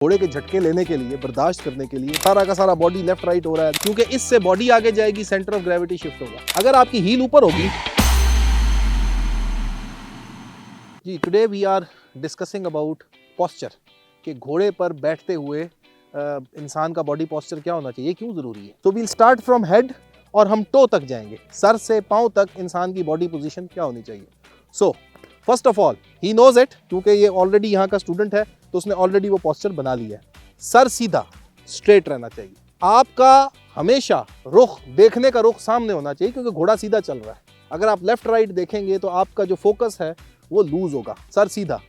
घोड़े के झटके लेने के लिए, बर्दाश्त करने के लिए सारा का सारा बॉडी लेफ्ट राइट हो रहा है, क्योंकि इससे बॉडी आगे जाएगी, सेंटर ऑफ ग्रेविटी शिफ्ट होगा। अगर आपकी हील ऊपर होगी जी। Today we are discussing about posture, कि घोड़े पर बैठते हुए इंसान का बॉडी पोस्चर क्या होना चाहिए, क्यों जरूरी है। तो वील स्टार्ट फ्रॉम हेड और हम टो तक जाएंगे, सर से पांव तक इंसान की बॉडी पोजीशन क्या होनी चाहिए। So first of all he knows it, क्योंकि ये ऑलरेडी यहाँ का स्टूडेंट है तो उसने ऑलरेडी वो पोस्चर बना लिया है। सर सीधा स्ट्रेट रहना चाहिए। आपका हमेशा रुख, देखने का रुख सामने होना चाहिए, क्योंकि घोड़ा सीधा चल रहा है। अगर आप लेफ्ट राइट देखेंगे तो आपका जो फोकस है वो लूज होगा। सर सीधा,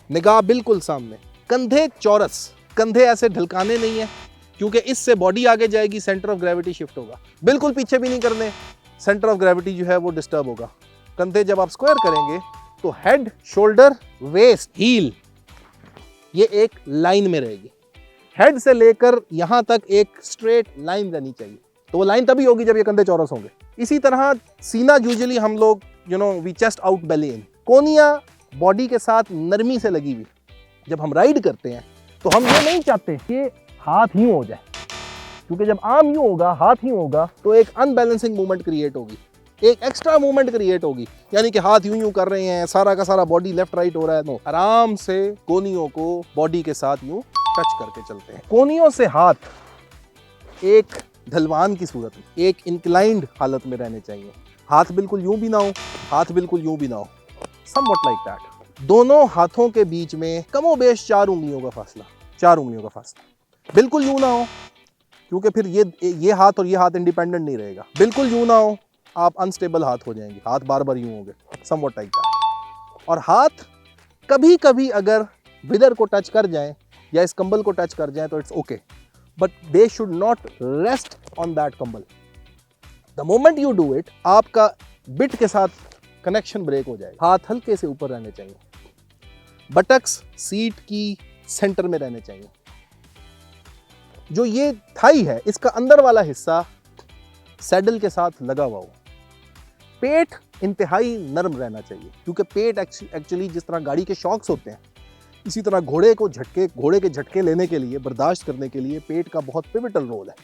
निगाह बिल्कुल सामने, कंधे चौरस, कंधे ऐसे ढलकाने नहीं है, क्योंकि इससे बॉडी आगे जाएगी, सेंटर ऑफ ग्रेविटी शिफ्ट होगा। बिल्कुल पीछे भी नहीं करने, सेंटर ऑफ ग्रेविटी जो है वो डिस्टर्ब होगा। कंधे जब आप स्क्वायर करेंगे तो हेड, शोल्डर, वेस्ट, हील ये एक लाइन में रहेगी। हेड से लेकर यहां तक एक स्ट्रेट लाइन रहनी चाहिए। तो वो लाइन तभी होगी जब ये कंधे चौरस होंगे। इसी तरह सीना, यूजुअली हम लोग we chest out belly in, कोनिया बॉडी के साथ नरमी से लगी हुई। जब हम राइड करते हैं तो हम ये नहीं चाहते कि हाथ यूं हो जाए, क्योंकि जब आर्म यूं होगा, हाथ यूं होगा, तो एक अनबैलेंसिंग मूवमेंट क्रिएट होगी, एक एक्स्ट्रा मूवमेंट क्रिएट होगी, यानी कि हाथ यूं यूं कर रहे हैं, सारा का सारा बॉडी लेफ्ट राइट हो रहा है। नो, आराम से कोनियों को बॉडी के साथ यूं टच करके चलते हैं। कोनियों से हाथ एक ढलवान की सूरत में, एक इंक्लाइंड हालत में रहने चाहिए। हाथ बिल्कुल यूं भी ना हो, हाथ बिल्कुल यूं भी ना हो, समवट लाइक दैट। दोनों हाथों के बीच में कमोबेश 4 उंगलियों का फासला, 4 उंगलियों का फासला। बिल्कुल यूं ना हो, क्योंकि फिर ये हाथ और ये हाथ इंडिपेंडेंट नहीं रहेगा। बिल्कुल यूं ना हो, आप अनस्टेबल हाथ हो जाएंगे, हाथ बार बार यूं होंगे, समवट लाइक दैट। और हाथ कभी कभी अगर विदर को टच कर जाएं या इस कंबल को टच कर जाएं तो it's okay, but they should not rest on that कंबल। The moment you do it, आपका बिट के साथ कनेक्शन ब्रेक हो जाएगा। हाथ हल्के से ऊपर रहने चाहिए, बटक्स सीट की सेंटर में रहने चाहिए। जो ये थाई है, इसका अंदर वाला हिस्सा सैडल के साथ लगा हुआ हो। पेट इंतहाई नरम रहना चाहिए, क्योंकि पेट एक्चुअली जिस तरह गाड़ी के शॉक्स होते हैं, इसी तरह घोड़े के झटके लेने के लिए, बर्दाश्त करने के लिए पेट का बहुत पिवटल रोल है।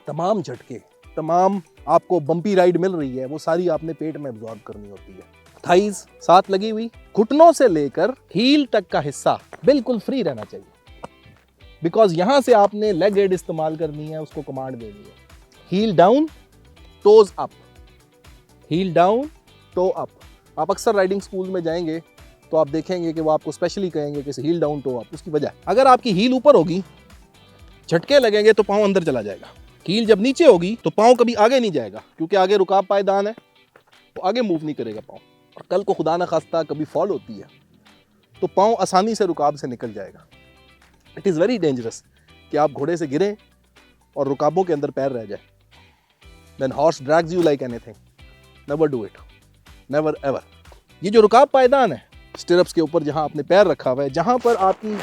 तमाम झटके, तमाम आपको बम्पी राइड मिल रही है, वो सारी आपने पेट में एब्जॉर्ब करनी होती है। थाइज साथ लगी हुई, घुटनों से लेकर हील तक का हिस्सा बिल्कुल फ्री रहना चाहिए, बिकॉज यहां से आपने लेग एड इस्तेमाल करनी है, उसको कमांड देनी है। Heel down, toes up, heel down, toe up. आप अक्सर राइडिंग स्कूल में जाएंगे तो आप देखेंगे कि वो आपको स्पेशली कहेंगे कि हील डाउन, टो अप। उसकी वजह, अगर आपकी हील ऊपर होगी, झटके लगेंगे तो पाँव अंदर चला जाएगा। हील जब नीचे होगी तो पाँव कभी आगे नहीं जाएगा, क्योंकि आगे रुकाब पायदान है, तो आगे मूव नहीं करेगा पाँव। और कल को खुदा न खास्ता कभी फॉल होती है तो पाँव आसानी से रुकाब से निकल जाएगा। इट इज़ वेरी डेंजरस कि आप घोड़े से गिरें और रुकाबों के अंदर पैर रह जाए। Then horse drags you like anything. Never do it. Never ever. ये जो रुकाब पायदान है, स्टिरप्स के ऊपर जहां आपने पैर रखा हुआ है, जहां पर आपकी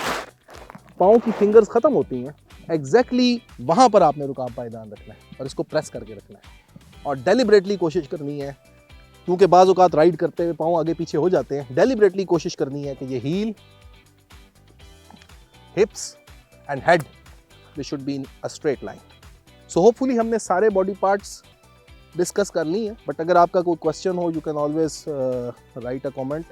पाँव की फिंगर्स खत्म होती हैं, एग्जैक्टली वहां पर आपने रुकाब पायदान रखना है और इसको प्रेस करके रखना है। और डेलिबरेटली कोशिश करनी है, क्योंकि बाज़ औक़ात राइड करते हुए पाँव आगे पीछे हो जाते हैं। डेलिबरेटली कोशिश करनी है कि ये heel, hips and head, they should be in a straight line. So hopefully हमने सारे बॉडी पार्ट्स डिस्कस कर ली हैं, बट अगर आपका कोई क्वेश्चन हो, you can always right a comment.